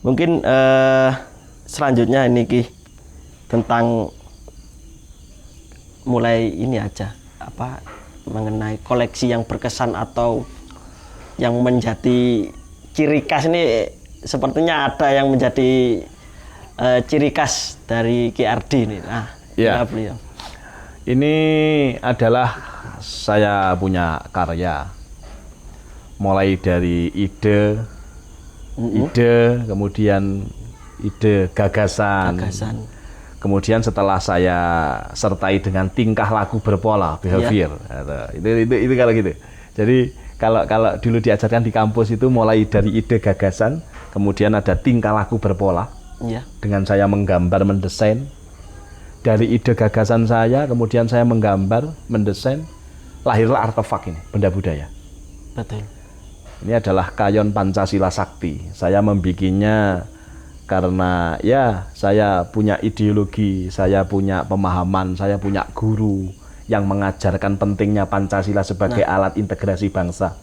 Mungkin selanjutnya ini Ki tentang mulai ini aja apa mengenai koleksi yang berkesan atau yang menjadi ciri khas ini sepertinya ada yang menjadi ciri khas dari Ki Ardi ini. Nah, ya. beliau. Ini adalah saya punya karya mulai dari ide, kemudian ide gagasan. Kemudian setelah saya sertai dengan tingkah laku berpola, behavior. Ya. Itu kalau gitu. Jadi kalau dulu diajarkan di kampus itu mulai dari ide gagasan, kemudian ada tingkah laku berpola. Ya. Dengan saya menggambar, mendesain. Dari ide gagasan saya, kemudian saya menggambar, mendesain, lahirlah artefak ini, benda budaya. Betul. Ini adalah kayon Pancasila Sakti. Saya membikinnya karena ya saya punya ideologi, saya punya pemahaman, saya punya guru yang mengajarkan pentingnya Pancasila sebagai alat integrasi bangsa,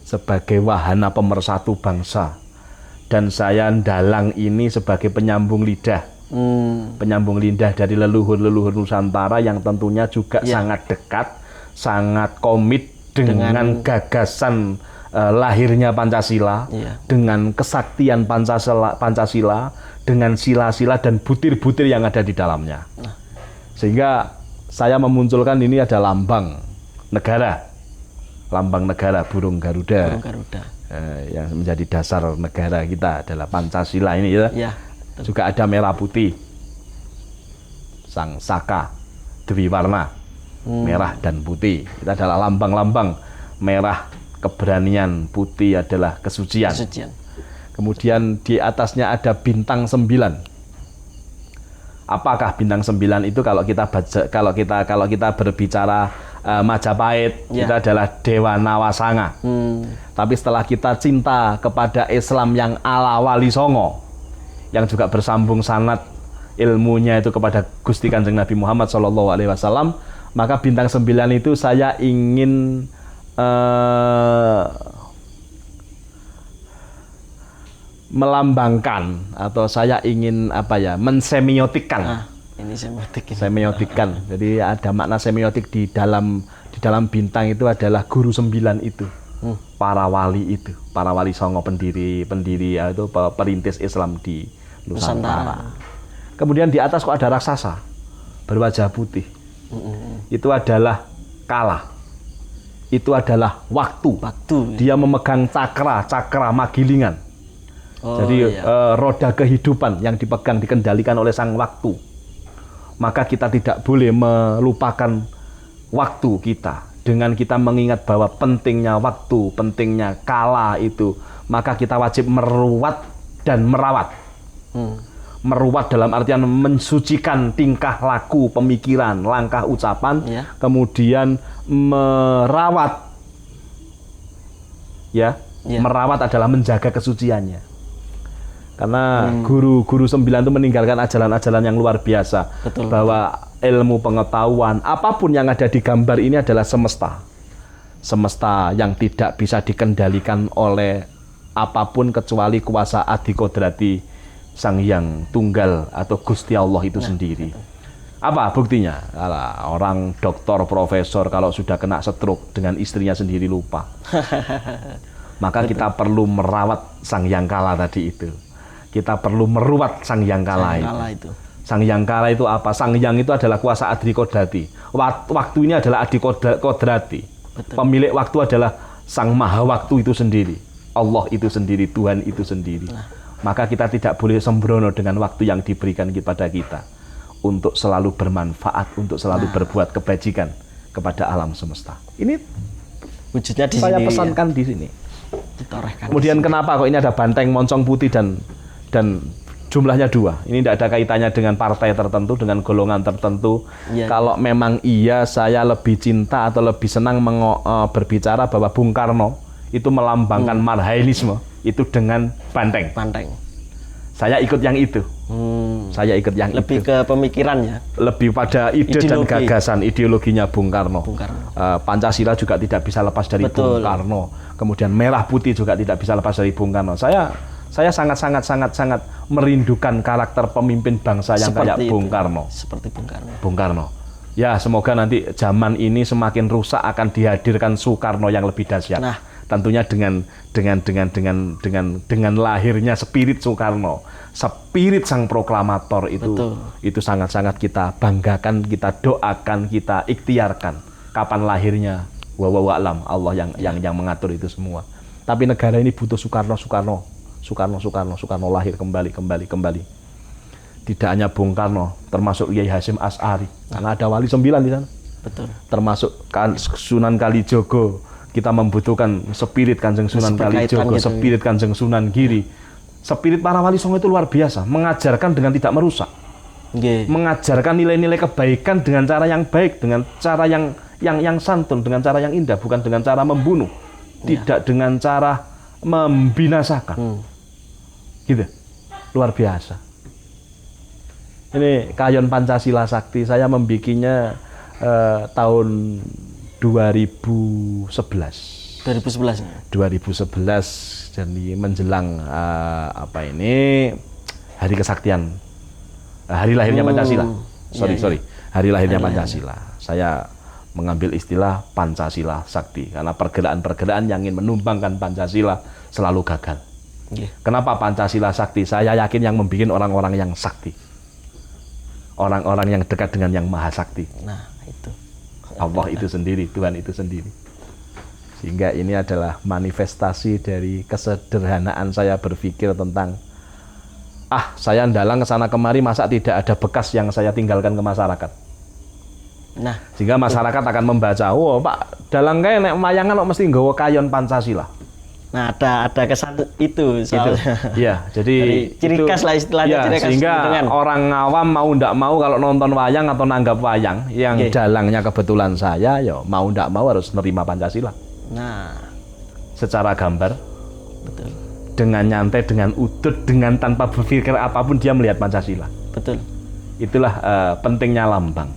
sebagai wahana pemersatu bangsa. Dan saya dalang ini sebagai penyambung lidah. Penyambung lidah dari leluhur-leluhur Nusantara yang tentunya juga sangat dekat, sangat komit dengan gagasan lahirnya Pancasila, dengan kesaktian Pancasila, dengan sila-sila dan butir-butir yang ada di dalamnya. Sehingga saya memunculkan ini ada lambang negara, burung Garuda, yang menjadi dasar negara kita adalah Pancasila ini ya. Juga ada merah putih, sang saka, Dwiwarna, merah dan putih. Itu adalah lambang-lambang. Merah keberanian, putih adalah kesucian. Kemudian di atasnya ada bintang 9. Apakah bintang 9 itu kalau kita baca, kalau kita berbicara Majapahit itu adalah Dewa Nawasanga. Tapi setelah kita cinta kepada Islam yang ala Wali Songo, yang juga bersambung sanad ilmunya itu kepada Gusti Kanjeng Nabi Muhammad SAW, maka bintang 9 itu saya ingin melambangkan atau saya ingin mensemiotikkan. Ini semiotikkan. Jadi ada makna semiotik di dalam bintang itu adalah guru 9 itu. Para wali itu, para wali songo pendiri itu perintis Islam di Nusantara. Kemudian di atas kok ada raksasa berwajah putih. Itu adalah Kala. Itu adalah waktu. Dia memegang cakra magilingan. Jadi roda kehidupan yang dikendalikan oleh sang waktu. Maka kita tidak boleh melupakan waktu kita. Dengan kita mengingat bahwa pentingnya waktu, pentingnya Kala itu, maka kita wajib meruat dan merawat. Meruat dalam artian mensucikan tingkah laku, pemikiran, langkah ucapan, kemudian merawat, merawat adalah menjaga kesuciannya. Karena guru 9 itu meninggalkan ajaran-ajaran yang luar biasa. Bahwa ilmu pengetahuan, apapun yang ada di gambar ini adalah semesta. Semesta yang tidak bisa dikendalikan oleh apapun kecuali kuasa adikodrati Sang Hyang Tunggal atau Gusti Allah itu sendiri. Apa buktinya? Orang doktor, profesor kalau sudah kena stroke dengan istrinya sendiri lupa. Maka kita perlu merawat Sang Hyang Kala tadi itu. Kita perlu meruat Sang Hyang Kala itu. Sang Hyang Kala itu apa? Sang Hyang itu adalah kuasa adikodrati. Waktu ini adalah adikodrati. Pemilik waktu adalah Sang Maha Waktu itu sendiri. Allah itu sendiri, Tuhan itu sendiri. Maka kita tidak boleh sembrono dengan waktu yang diberikan kepada kita untuk selalu bermanfaat, untuk selalu berbuat kebajikan kepada alam semesta. Ini wujudnya di saya sini. Saya pesankan di sini. Kemudian kenapa kok ini ada banteng moncong putih dan jumlahnya 2? Ini tidak ada kaitannya dengan partai tertentu, dengan golongan tertentu. Kalau memang saya lebih cinta atau lebih senang berbicara bahwa Bung Karno itu melambangkan marhainisme itu dengan banteng. Saya ikut yang itu. Saya ikut yang lebih itu. Lebih ke pemikiran ya. Lebih pada ide dan gagasan, ideologinya Bung Karno. Pancasila juga tidak bisa lepas dari Bung Karno. Kemudian merah putih juga tidak bisa lepas dari Bung Karno. Saya Saya sangat merindukan karakter pemimpin bangsa yang kayak Bung Karno. Seperti Bung Karno. Bung Karno. Ya, semoga nanti zaman ini semakin rusak akan dihadirkan Soekarno yang lebih dahsyat. Nah, tentunya dengan lahirnya spirit Soekarno, spirit sang proklamator itu sangat-sangat kita banggakan, kita doakan, kita ikhtiarkan. Kapan lahirnya? Wallahu a'lam, Allah yang mengatur itu semua. Tapi negara ini butuh Soekarno lahir kembali. Tidak hanya Bung Karno, termasuk Kiai Hasyim Asy'ari. Karena ada wali 9 di sana. Betul. Termasuk Sunan Kalijogo. Kita membutuhkan spirit Kanjeng Sunan Kalijogo, spirit Kanjeng Sunan Giri. Spirit para wali songo itu luar biasa, mengajarkan dengan tidak merusak. Mengajarkan nilai-nilai kebaikan dengan cara yang baik, dengan cara yang santun, dengan cara yang indah, bukan dengan cara membunuh. Tidak dengan cara membinasakan. Gitu. Luar biasa. Ini Kayon Pancasila Sakti, saya membikinnya tahun 2011. 2011 jadi menjelang hari kesaktian, hari lahirnya Pancasila. Hari lahirnya Pancasila. Saya mengambil istilah Pancasila Sakti karena pergerakan yang ingin menumbangkan Pancasila selalu gagal. Kenapa Pancasila Sakti? Saya yakin yang membuat orang-orang yang sakti. Orang-orang yang dekat dengan yang Maha Sakti. Nah, itu. Allah itu sendiri, Tuhan itu sendiri. Sehingga ini adalah manifestasi dari kesederhanaan saya berpikir tentang saya ndalang kesana kemari, masa tidak ada bekas yang saya tinggalkan ke masyarakat. Nah, sehingga masyarakat akan membaca, Pak, dalang kae nek mayangan kok mesti nggawa kayon Pancasila. Nah, ada kesan itu soalnya. Iya, jadi ciri khas lah istilahnya. Ya, ciri khas sehingga dengan orang awam mau ndak mau kalau nonton wayang atau nanggap wayang yang dalangnya kebetulan saya, ya mau ndak mau harus nerima Pancasila. Nah, secara gambar, betul. Dengan nyantai, dengan udut, dengan tanpa berpikir apapun dia melihat Pancasila. Betul. Itulah pentingnya lambang.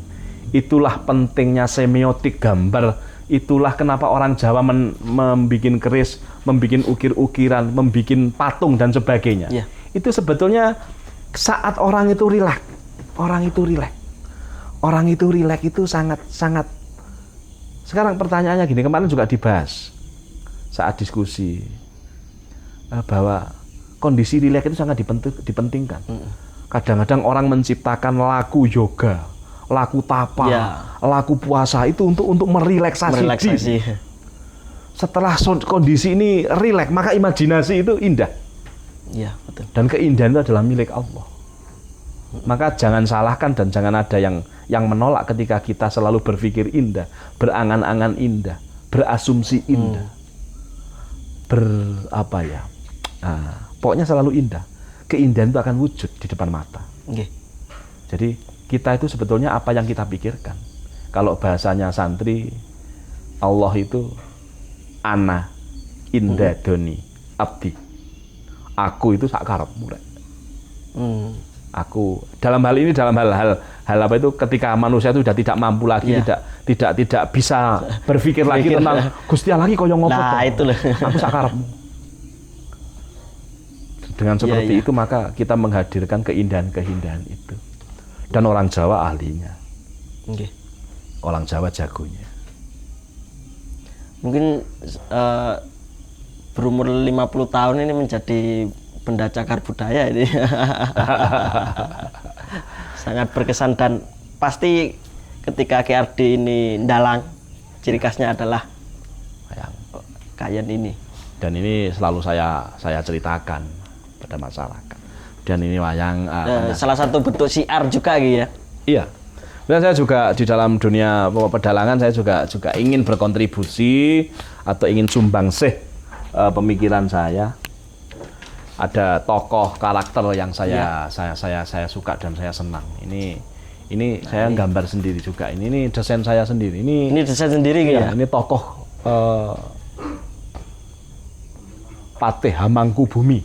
Itulah pentingnya semiotik gambar. Itulah kenapa orang Jawa membikin keris, membikin ukir-ukiran, membikin patung dan sebagainya. Itu sebetulnya saat orang itu rileks. Orang itu rileks itu sangat. Sekarang pertanyaannya gini, kemarin juga dibahas saat diskusi bahwa kondisi rileks itu sangat dipentingkan. Kadang-kadang orang menciptakan lagu yoga, lagu tapa, lagu puasa itu untuk merelaksasi diri. Setelah kondisi ini rileks, maka imajinasi itu indah. Iya, betul. Dan keindahan itu adalah milik Allah. Maka jangan salahkan dan jangan ada yang menolak ketika kita selalu berpikir indah, berangan-angan indah, berasumsi indah. Pokoknya selalu indah. Keindahan itu akan wujud di depan mata. Jadi kita itu sebetulnya apa yang kita pikirkan. Kalau bahasanya santri, Allah itu ana inda doni abdi. Aku itu sak karepmu rek. Aku dalam hal apa itu, ketika manusia itu sudah tidak mampu lagi, tidak bisa berpikir lagi tentang Gusti Allah lagi koyo ngopo. Nah, itu loh. Aku sak karepmu. Dengan seperti itu maka kita menghadirkan keindahan-keindahan itu. Dan orang Jawa ahlinya. Orang Jawa jagonya. Mungkin berumur 50 tahun ini menjadi benda cagar budaya ini. Sangat berkesan dan pasti ketika KRD ini ndalang, ciri khasnya adalah kayan ini. Dan ini selalu saya ceritakan pada masyarakat. Dan ini wayang salah satu bentuk syiar juga gitu ya. Iya. Dan saya juga di dalam dunia pedalangan saya juga ingin berkontribusi atau ingin sumbangsih pemikiran saya. Ada tokoh karakter yang saya suka dan saya senang. Ini saya gambar sendiri juga. Ini desain saya sendiri. Ini desain sendiri gitu ya. Ini tokoh Patih Hamangkubumi.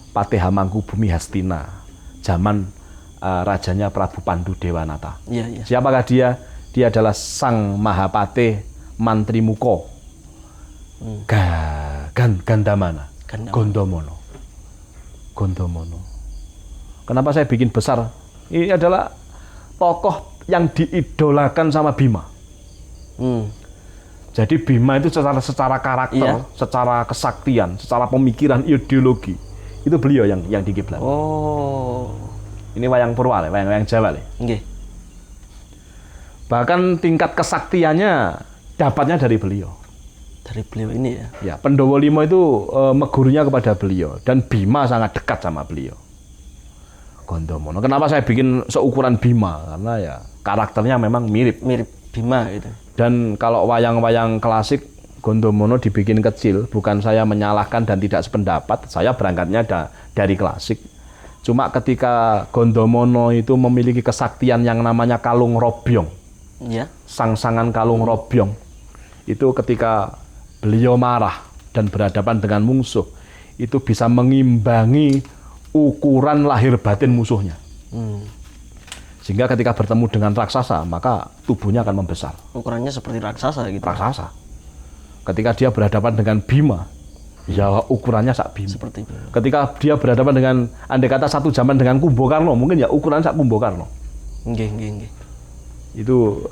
Patih Hamangkubumi Hastina. Zaman rajanya Prabu Pandu Dewanata. Siapakah dia? Dia adalah Sang Mahapatih Mantrimuka Gandamana Gondomono. Gondomono. Kenapa saya bikin besar? Ini adalah tokoh yang diidolakan sama Bima. Jadi Bima itu secara karakter, secara kesaktian, secara pemikiran, ideologi, itu beliau yang dikiblat. Oh. Ini wayang Purwa, wayang Jawa. Nggih. Bahkan tingkat kesaktiannya dapatnya dari beliau. Dari beliau ini ya. Ya, Pendowo Limo itu megurunya kepada beliau dan Bima sangat dekat sama beliau. Gondomono. Kenapa saya bikin seukuran Bima? Karena ya karakternya memang mirip Bima gitu. Dan kalau wayang-wayang klasik Gondomono dibikin kecil, bukan saya menyalahkan dan tidak sependapat, saya berangkatnya dari klasik. Cuma ketika Gondomono itu memiliki kesaktian yang namanya Kalung Robyong. Ya. Sangsangan Kalung Robyong. Itu ketika beliau marah dan berhadapan dengan musuh, itu bisa mengimbangi ukuran lahir batin musuhnya. Sehingga ketika bertemu dengan raksasa, maka tubuhnya akan membesar. Ukurannya seperti raksasa gitu. Raksasa. Ketika dia berhadapan dengan Bima, ya ukurannya sak Bima. Seperti itu. Ketika dia berhadapan dengan, andai kata satu zaman dengan Kumbokarno, mungkin ya ukuran sak Kumbokarno. Nggih. Itu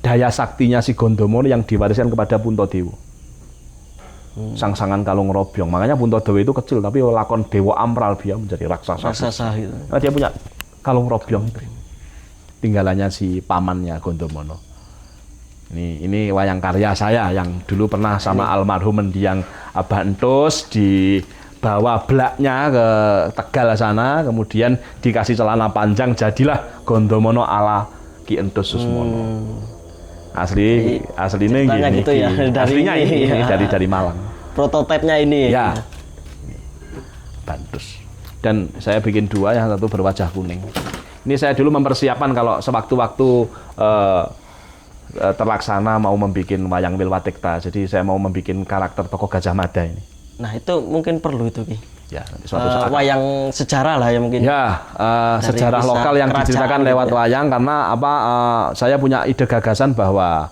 daya saktinya si Gondomono yang diwariskan kepada Puntadewa. Sangsangan Kalung Robyong. Makanya Puntadewa itu kecil, tapi lakon Dewa Amral dia menjadi raksasa. Raksasa gitu. Nah, dia punya Kalung Robyong. Tinggalannya si pamannya Gondomono. Ini wayang karya saya yang dulu pernah sama almarhum mendiang Abah Entus dibawa blaknya ke Tegal sana, kemudian dikasih celana panjang, jadilah Gondomono ala Ki Entus Susmono. Aslinya gini. Gitu ya, aslinya ini dari Malang. Prototipenya ini. Ya. Bantus. Dan saya bikin dua, yang satu berwajah kuning. Ini saya dulu mempersiapkan kalau sewaktu-waktu terlaksana mau membuat wayang Wilwatikta. Jadi saya mau membuat karakter tokoh Gajah Mada ini. Nah itu mungkin perlu itu Ki. Ya, suatu saat. Wayang sejarah lah ya mungkin. Ya, sejarah lokal yang diceritakan lewat wayang karena apa? Saya punya ide gagasan bahwa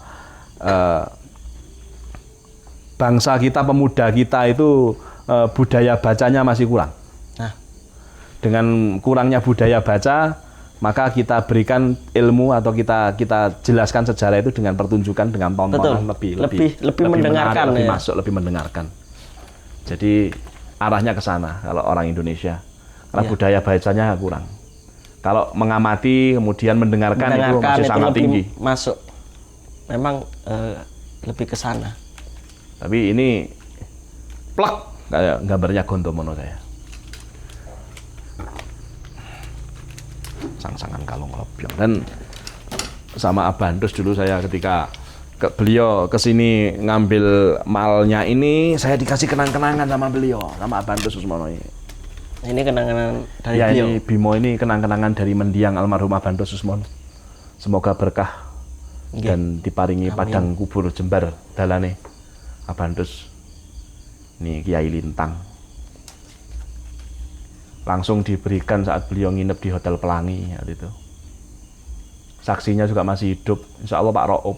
bangsa kita, pemuda kita itu budaya bacanya masih kurang. Nah, dengan kurangnya budaya baca, maka kita berikan ilmu atau kita jelaskan sejarah itu dengan pertunjukan, dengan tontonan lebih mendengarkan, menarik, lebih ya. masuk, lebih mendengarkan. Jadi arahnya ke sana kalau orang Indonesia, karena budaya bacanya kurang. Kalau mengamati kemudian mendengarkan itu masih itu sangat tinggi. Masuk, memang lebih ke sana. Tapi ini plek kayak gambarnya Gondomono saya. Sangsangan Kalung Robyong. Dan sama Abah Entus dulu saya ketika beliau kesini ngambil malnya ini, saya dikasih kenang-kenangan sama beliau, sama Abah Entus Susmono ini. Ini kenang-kenangan dari ya, beliau. Ini Bimo ini kenang-kenangan dari mendiang almarhum Abah Entus Susmono. Semoga berkah dan diparingi padang kubur jembar dalane Abah Entus. Ini Kiai Lintang. Langsung diberikan saat beliau nginep di Hotel Pelangi waktu itu. Saksinya juga masih hidup, insya Allah Pak Ro'op.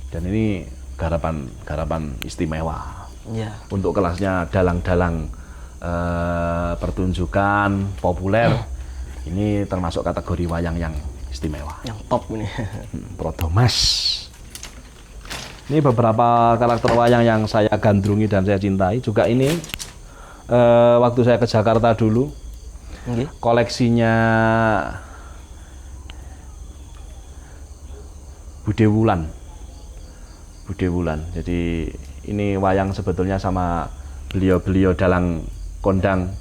Dan ini garapan istimewa untuk kelasnya dalang-dalang pertunjukan populer. Ini termasuk kategori wayang yang istimewa. Yang top ini. Prodomas. Ini beberapa karakter wayang yang saya gandrungi dan saya cintai. Juga ini waktu saya ke Jakarta dulu, koleksinya Bude Wulan. Jadi ini wayang sebetulnya sama beliau dalang kondang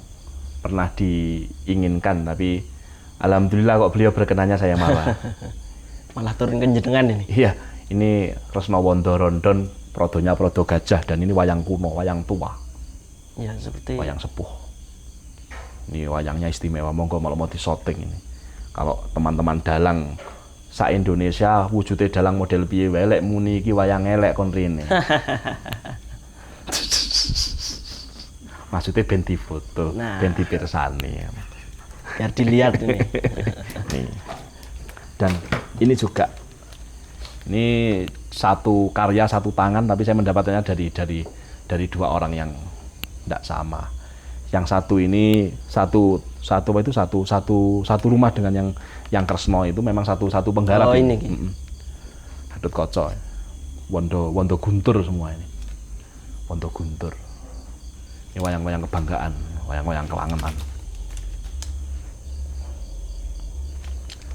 pernah diinginkan, tapi alhamdulillah kok beliau berkenannya saya malah turun ke jenengan ini. Iya. Ini Kresna Wanda Rondon, prodonya prodo gajah, dan ini wayang kuno, wayang tua. Ya, seperti wayang sepuh. Ini wayangnya istimewa, monggo mau disoting ini. Kalau teman-teman dalang sa Indonesia wujudnya dalang model piye wae lek muni iki wayang elek kon rene. Maksudnya ben difoto, ben dipirsani. Biar dilihat ini. Nih. Dan ini juga satu karya satu tangan, tapi saya mendapatkannya dari dua orang yang Tidak sama. Yang satu ini satu rumah dengan yang Kresno itu memang satu penggarap. Oh ini. Hadut Koco. Wondo Guntur semua ini. Wondo Guntur. Ini wayang-wayang kebanggaan, wayang-wayang kelangenan.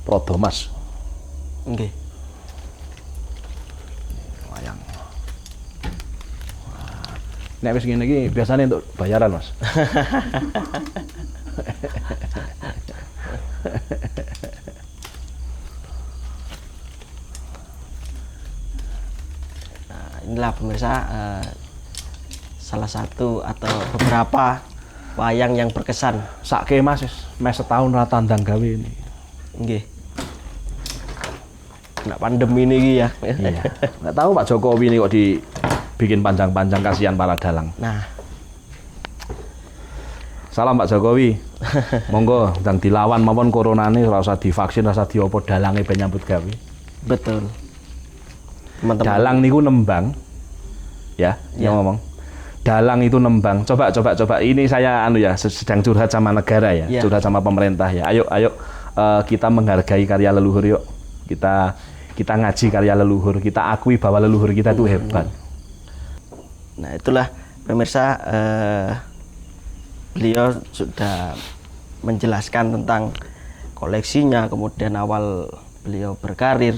Prodomas. Nggih. Wayang. Nek wis ngene iki biasane untuk bayaran, Mas. Nah, inilah pemirsa salah satu atau beberapa wayang yang berkesan. Sakke Mas, mes setahun ra tandang gawe ini. Nggih. Kena pandemi ini ya. Iya. Nggak tahu Pak Jokowi ini kok dibikin panjang-panjang, kasihan para dalang. Nah, salam Pak Jokowi. Monggo ndang dilawan mawon coronane, ora usah divaksin, ora usah diopo, dalange ben nyambut gawe. betul. Teman-teman. Dalang niku nembang. Ya, Ya. yang ngomong. Dalang itu nembang. Coba. Ini saya sedang curhat sama negara ya, Ya. curhat sama pemerintah ya. Ayo kita menghargai karya leluhur yuk. Kita ngaji karya leluhur, kita akui bahwa leluhur kita itu hebat. Nah, itulah pemirsa, beliau sudah menjelaskan tentang koleksinya, kemudian awal beliau berkarir,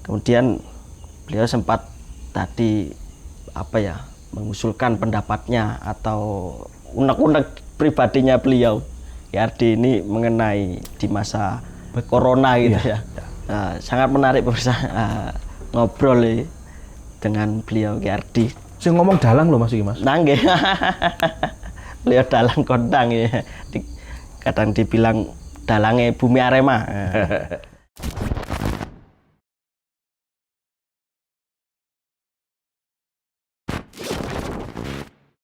kemudian beliau sempat tadi mengusulkan pendapatnya atau unek-unek pribadinya beliau Yardi ini mengenai di masa corona gitu ya. Nah, sangat menarik pemirsa ngobrol dengan beliau Yardi. Sing ngomong dalang loh Mas iki Mas. Nangge. Beliau dalang kondang ya. Kadang dibilang dalangnya Bumi Arema.